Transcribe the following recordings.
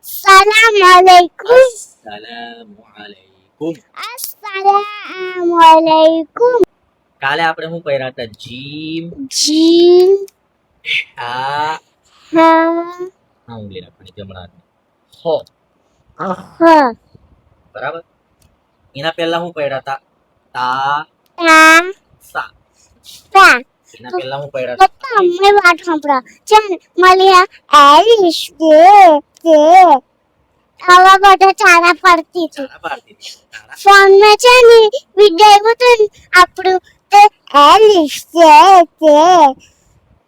Assalamualaikum. Assalamualaikum. Assalamualaikum. કાલે આપણે શું કર્યા હતા? Gym Jim. આ Ha. ઉંગલી રાખવાની જમણા હો Ha. બરાબર. એના પહેલા શું કર્યા હતા? તા Ta. સા. Ta. એના પહેલા શું કર્યા હતા? પપ્પા અમને વાત સાંભળો ચાલ મળ્યા એલિશ તે આવા બધા ચારા પડતી હતી ચારા પાડતી હતી. ચારા. ફોનમાં છે ને વિડીયો આવ્યો તો ને આપણું તે એલિશ તે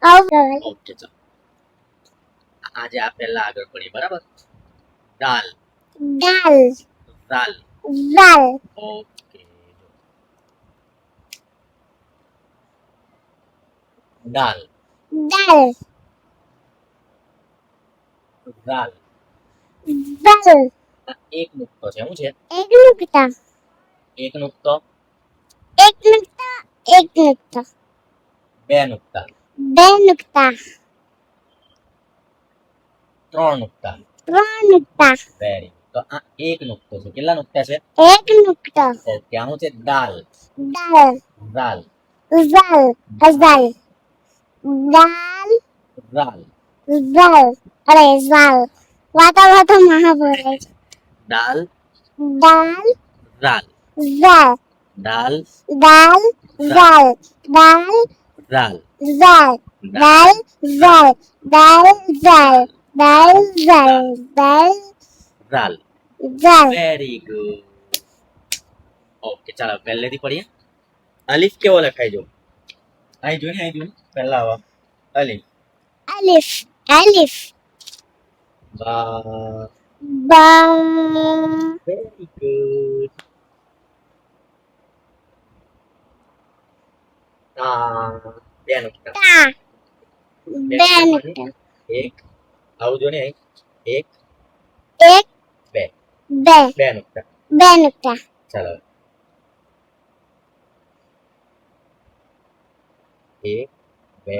આવું ઓકે ચાલો. આજે આ પહેલા આગળ પડી બરાબર. દાલ દાલ દાલ દાલ ઓકે. દાલ દાલ દાલ દાલ આ એક નુક્તો છે. શું છે? એક નુકતા એક નુક્તો, એક નુકતા એક નુકતા બે નુક્તા, બે નુકતા ત્રણ નુક્તા. ત્રણ નુકતા વેરી તો આ એક નુક્તો છે. કેટલા નુક્તા છે? એક નુકતા ઓકે. આનું છે દાલ દાલ દાલ Zal, Zal, Dal, દાલ Zal, અરે Zal, વાતા મહા બોલે છે. દાલ દાલ, દાલ Zal, દાલ દાલ, Zal, દાલ, દાલ Zal, દાલ, Zal, દાલ, Zal, દાલ, Zal, દાલ, દાલ Zal, વેરી ગુડ. ઓકે ચાલો પહેલેથી પડીએ. અલીફ કેવો લખાય જો? અહીં જોઈને અહીં જોઈને પહેલા આવા અલીફ Alif, Alif, બા Ba, વેરી ગુડ. તા બે નુક્તા Ta, બે બે નુક્તા નુકતા એક આવું જો ને અહીં એક એક બે બે બે નુક્તા. બે નુકતા ચાલો એક બે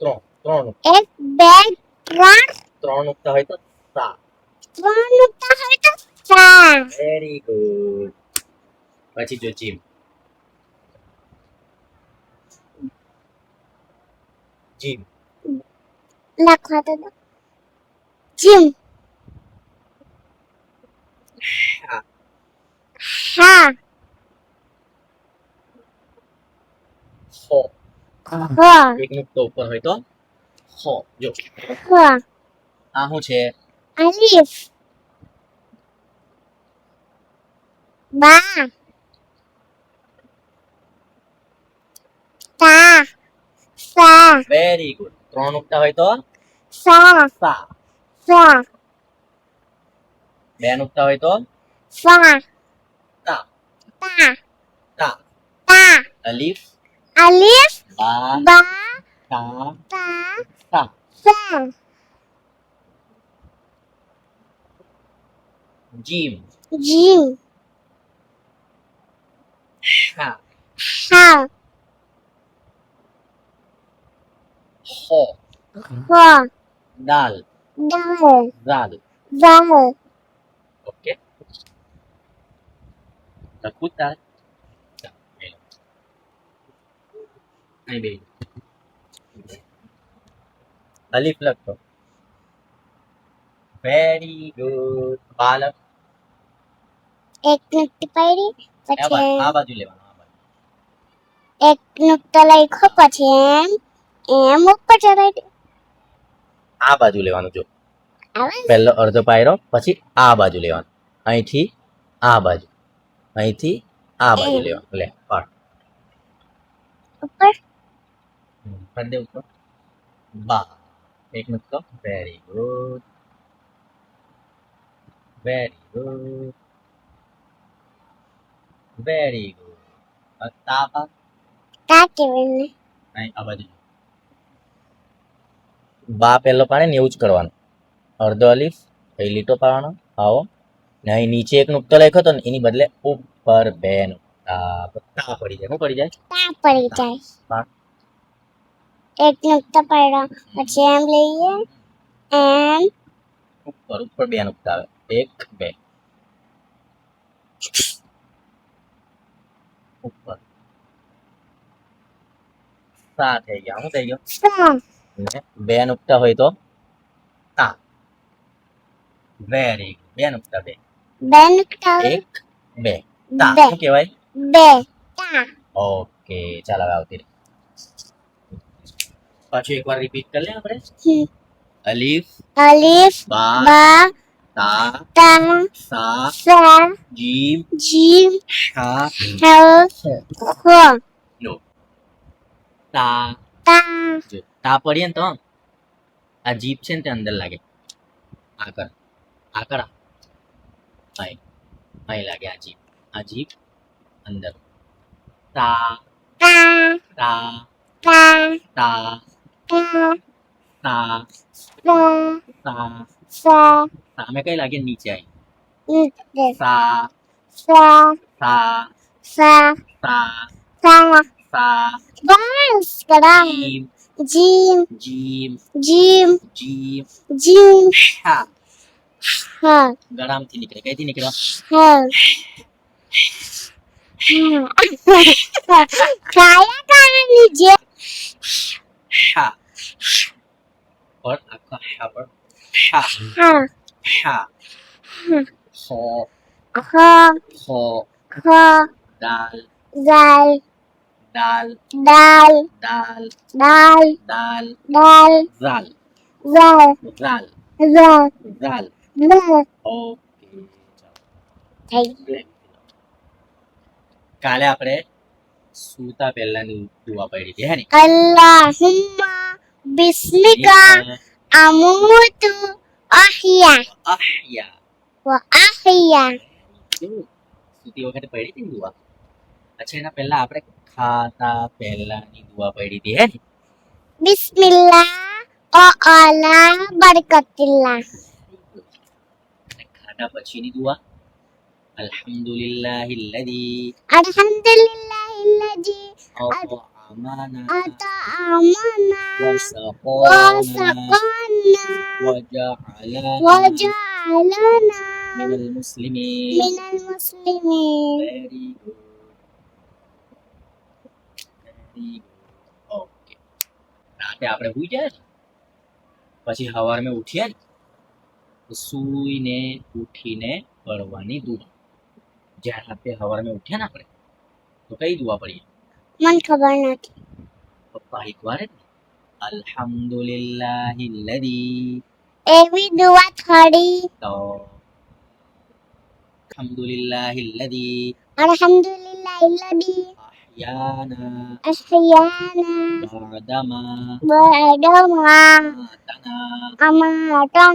ત્રણ ત્રણ નુક્તા. એક બે ત્રણ ત્રણ નુક્તા હોય તો સા. ત્રણ નુકતા હોય તો સા વેરી ગુડ. પછી જો જીમ જીમ લખવા તો દો. જીમ હા હા હો હ એક નુક્તો ઉપર હોય તો હો. જો હ આ શું છે? અલીફ બા તા સા વેરી ગુડ. ત્રણ નુક્તા હોય તો સા સા. સા બે નુક્તા હોય તો સા તા તા તા. તા અલીફ અલીફ બા બા તા તા તા. સા જીમ જીમ હા હા હો હ દાલ દાલ દાલ. દાલ ઓકે લખું તારે અહીં બે અલીફ લખતો. Very good. બાલક એક નુકતી પડી પછી આ બાજુ લેવાનું. આ બાજુ એક નુકતો લખ્યો પછી એમ ઉપર ચડાવી દે આ બાજુ લેવાનું. જો આવે પહેલો અડધો પાયરો પછી આ બાજુ લેવાનું. અહીંથી આ બાજુ અહીંથી આ બાજુ એમ. લેવાનું. લે પાડ ઉપર પાડ દે ઉપર. બા એક નુકતો. Very good very good very good. તાપા તા કેવાય અહીં આ બાજુ બા પહેલો પાડે ને એવું જ કરવાનું. અડધો અલીફ અહીં લીટો પાડવાનો આવો ને અહીં નીચે એક નુકતો લખ્યો હતો ને એની બદલે ઉપર બે નુકતા. તો તા પડી જાય. શું પડી જાય? તા પડી જાય પાડ. એક નુકતો પડ્યો પછી એમ લઈએ એમ ઉપર ઉપર બે નુકતા આવે. 1 2 ઉપર સા થઈ ગયા. શું થઈ ગયો? સા. ને બે નુકતા હોય તો તા. Very good. બે નુકતા બે. બે નુકતા 1 2 તા. બે. શું કહેવાય? બે. તા. ઓકે ચાલ હવે આવતી રહે. પાછું એકવાર રિપીટ કરી લે આપણે. હમ. અલીફ અલીફ બા બા તા તા સા સા જીમ જીમ શા હ ખ નો તા. તા જો તા પડીએ ને તો આ જીભ છે ને તે અંદર લાગે. આ કર અહીં લાગે આ જીભ અંદર. તા તા તા તા તા તા તા સા તા. સા સામે કઈ લાગે? નીચે આવી. નીચે સા સા તા સા તા સા તા. બસ કરા gym gym gym gym gym gym શા. હા ગળામથી નીકળે. કઈથી નીકળ્યો? હા ખાયા કારણની જે શા પર આખા શા પર શા હા શા. સો ખ સો ખ દાલ દાલ દાલ દાલ દાલ દાલ દાલ દાલ ઝાલ દાલ ઝાલ દાલ ઝાલ. દાલ ઓકે થઈ કાલે આપણે સૂતા પહેલાની દુઆ પડી હતી હે ને? અલ્લાહુમ્મા બિસ્મિકા અમૂતુ અહ્યા અહ્યા. વ અહ્યા કેવું? સૂતી વખતે પડી હતી ને દુઆ. અચ્છા એના પહેલા આપણે ખાતા પહેલાની દુઆ પડી હતી હે ને? બિસ્મિલ્લાહ ઓ અલા બરકતિલ્લાહ અને ખાતા પછીની દુઆ અલ્હમ્દુલિલ્લાહિલ્લઝી અલ્હમ્દુલિલ્લાહિલ્લઝી અતઅમાના અતઅમના વસaqana વસaqના વજa'alana વજa'alના મિનલ મુસ્લિમીન. મિનલ મુસ્લિમીન very good very good. Okay રાતે આપણે સુઈ જાય ને પછી સવારમાં ઉઠીએ ને તો સૂઈને ઉઠીને પડવાની દુઆ. જ્યારે રાતે સવારમાં ઉઠ્યા ને આપણે તો કઈ દુઆ પડીએ? મને ખબર નથી પપ્પા એકવાર જ ને અલ્હમ્દુલિલ્લાહિલ્લઝી. એવી દુઆ થોડી તો અલ્હમ્દુલિલ્લાહિલ્લઝી અલ્હમ્દુલિલ્લાહિલ્લઝી અહ્યાના અહ્યાના બઅદમા બઅદમા આતના અમાતના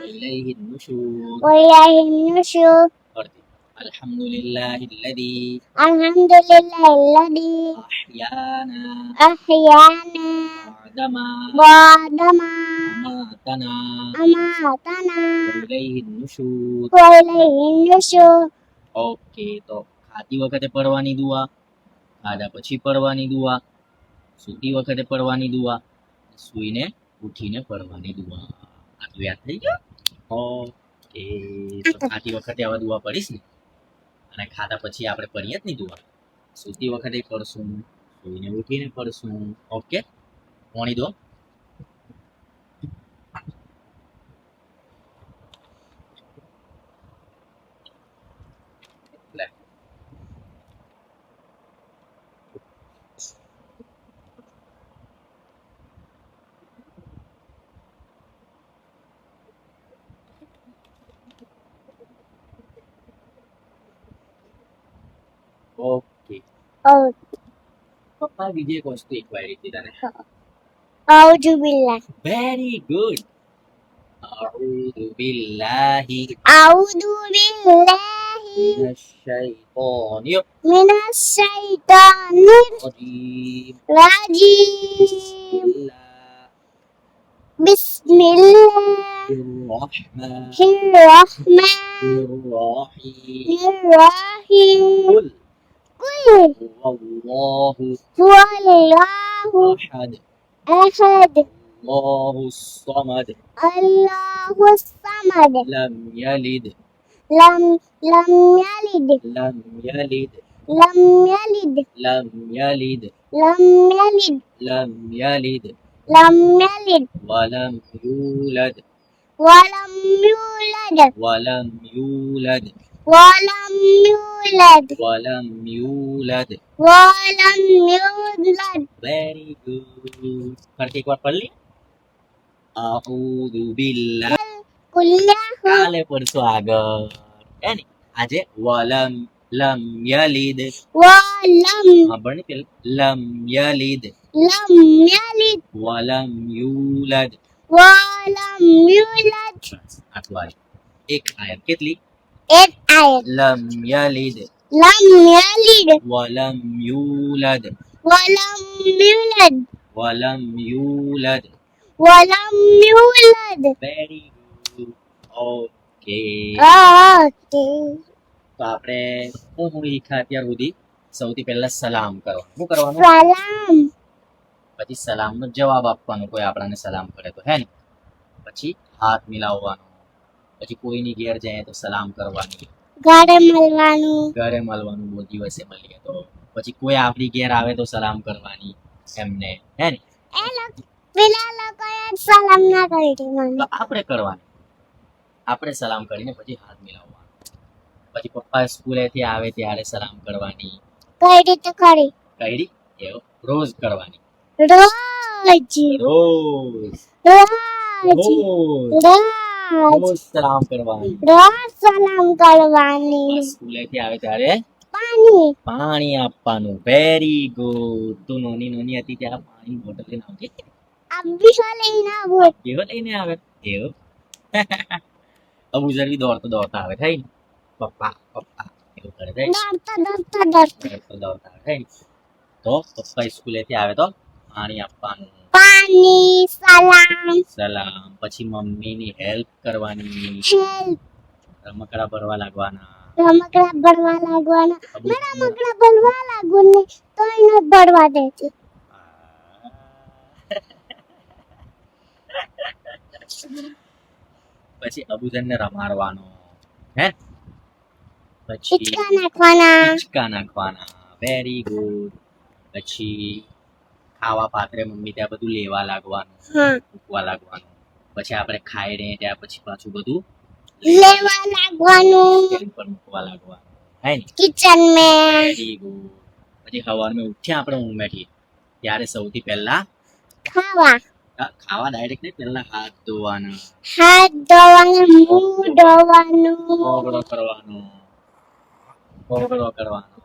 વઇલૈહિન નુશૂર. વઇલૈહિન નુશૂર કરતી અલ્હમ્દુલિલ્લાહિલ્લઝી અલ્હમ્દુલિલ્લાહિલ્લઝી અહ્યાના અહ્યાના બઅદમા બઅદમા અમાતના અમાતના વઇલૈહિન નુશૂર. વઇલૈહિન નુશૂર ઓકે તો ખાતી વખતે પડવાની દુઆ, ખાધા પછી પડવાની દુઆ, સૂતી વખતે પડવાની દુઆ, સૂઈને ઉઠીને પડવાની દુઆ. આટલું યાદ થઈ ગયું? ઓકે તો ખાતી વખતે આવા દુઆ પડીશ ને અને ખાધા પછી આપણે પડીએ જ નહીં દુઆ. સૂતી વખતે પડશું, સૂઈને ઉઠીને પડશું. ઓકે પોણી દો. લે ઓકે પપ્પા બીજી એક વસ્તુ ઇન્ક્વાયરી હતી તને. અઉઝુ બિલ્લાહ વેરી ગુડ. અઉઝુ બિલ્લાહિ અઉઝુ બિલ્લાહિ મિનશ શૈતાનિર મિનશ શૈતાનિર રજીમ. રજીમ બિસ્મિલ્લાહિર બિસ્મિલ્લાહિર rahmanir rahmanir rahim. قل قل huwallahu هو الله ahad أحد Allahu samad الله الصمد Muhammad. لم يلد Lam yalid. لم يلد Lam yalid. لم يلد Lam yalid. لم يلد Lam yalid. ولم يولد Walam yulad. ولم يولد Walam yulad. ولم يولد Walam yulad. Very good करके एक बार पढ़ ली अऊदु बिल्लाह Kullahu. કાલે પડશું આગળ હે ને આજે વલમ લમ યલિદ Walam. સાંભળ ને પેલું લમ યલિદ Lam yalid. વલમ યુલદ Walam yulad. આટલું આવ્યું એક આયત કેટલી Eight ayat. લમ યલિદ Lam yalid. વલમ યુલદ Walam yulad. વલમ યુલદ Walam yulad. Very good okay Okay. તો આપણે હું શીખ્યા અત્યાર સુધી સૌથી પહેલા સલામ કરવાનું શું કરવાનું Salam. પછી સલામનો જવાબ આપવાનો કોઈ આપણાને સલામ કરે તો હે ને પછી હાથ મિલાવવાનો પછી કોઈની ઘેર જાય તો સલામ કરવાની ઘરે મળવાનું. ઘરે મળવાનું બહુ દિવસે મળીએ તો પછી કોઈ આપણી ઘેર આવે તો સલામ કરવાની એમને હે ને એ લોકો પેલા લોકોએ સલામ ના કરી હતી મને. તો આપણે કરવાની આપણે સલામ કરીને પછી હાથ મિલાવવાનો પછી પપ્પા સ્કૂલેથી આવે ત્યારે સલામ કરવાની કઈ રીતે કરી? કઈડી એવું રોજ કરવાની રોજ. રોજ રોજ. રોજ રોજ. રોજ સલામ કરવાની રોજ સલામ કરવાની. સ્કૂલેથી આવે ત્યારે પાણી. પાણી આપવાનું વેરી ગુડ તું નાની નાની હતી ત્યારે પાણી બોટલ લઈને આવતી અભી લઈને આવું. કેવો લઈને આવે એવું અબુઝર બી દોડતા આવે થાય ને પપ્પા પપ્પા એવું કરે થાય દોડતા. દોડતા આવે થાય ને તો પપ્પા સ્કૂલેથી આવે તો પાણી આપવાનું પાણી. સલામ. સલામ પછી મમ્મીની હેલ્પ કરવાની હેલ્પ. રમકડા ભરવા લાગવાના રમકડા ભરવા લાગવાના. મેં રમકડા ભરવા લાગુ ને તો એને ભરવા દેતી. પછી અબુજનને રમાડવાનો હે પછી હિચકા નાખવાના. હિંચકા નાખવાના વેરી ગુડ પછી ખાવા પાત્રે મમ્મી ત્યાં બધું લેવા લાગવાનું હા. મૂકવા લાગવાનું પછી આપણે ખાઈ રહીએ ત્યાં પછી પાછું બધું લેવા લાગવાનું. સ્ટેન્ડ પર મૂકવા લાગવાનું હે ને કિચન में. વેરી ગુડ પછી સવારમાં ઉઠ્યા આપણે ઊંઘમાંથી ત્યારે સૌથી પહેલા ખાવા. ખાવા ડાયરેક્ટ નહીં પહેલા હાથ ધોવાના હાથ ધોવાનું. મું ધોવાનું. કોગળો કરવાનો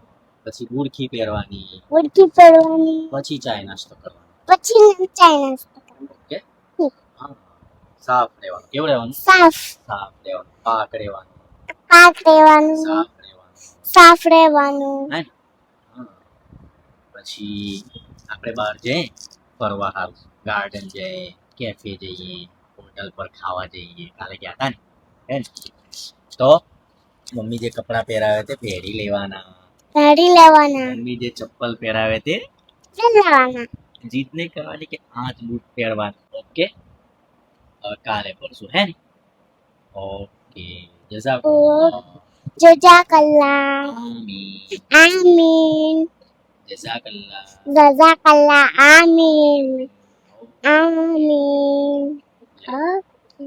પછી ગુડખી પહેરવાની ઉડકી પહેરવાની. પછી ચાય નાસ્તો કરવાનો પછી ચાય નાસ્તો કરવાનો. ઓકે હા સાફ રહેવાનું કેવું રહેવાનું સાફ. સાફ રહેવાનું પાક રહેવાનું પાક રહેવાનું. સાફ રહેવાનું સાફ રહેવાનું. હે ને? હા. પછી આપણે બહાર જઈએ ફરવા હારું ગાર્ડન જઈએ કેફે જઈએ હોટલ પર ખાવા જઈએ કાલે ગયા હતા ને હે ને તો મમ્મી જે કપડાં પહેરાવે તે પહેરી લેવાના પહેરી લેવાના. મમ્મી જે ચપ્પલ પહેરાવે તે લેવાના. જીત નહીં કરવાની કે આજ બૂટ પહેરવાના ઓકે હવે કાલે પડશું હે ને ઓકે જઝાકલ્લાહ જઝાકલ્લાહ. આમીન આમીન. જઝાકલ્લાહ જઝાકલ્લાહ. આમીન. આમીન. ઓકે.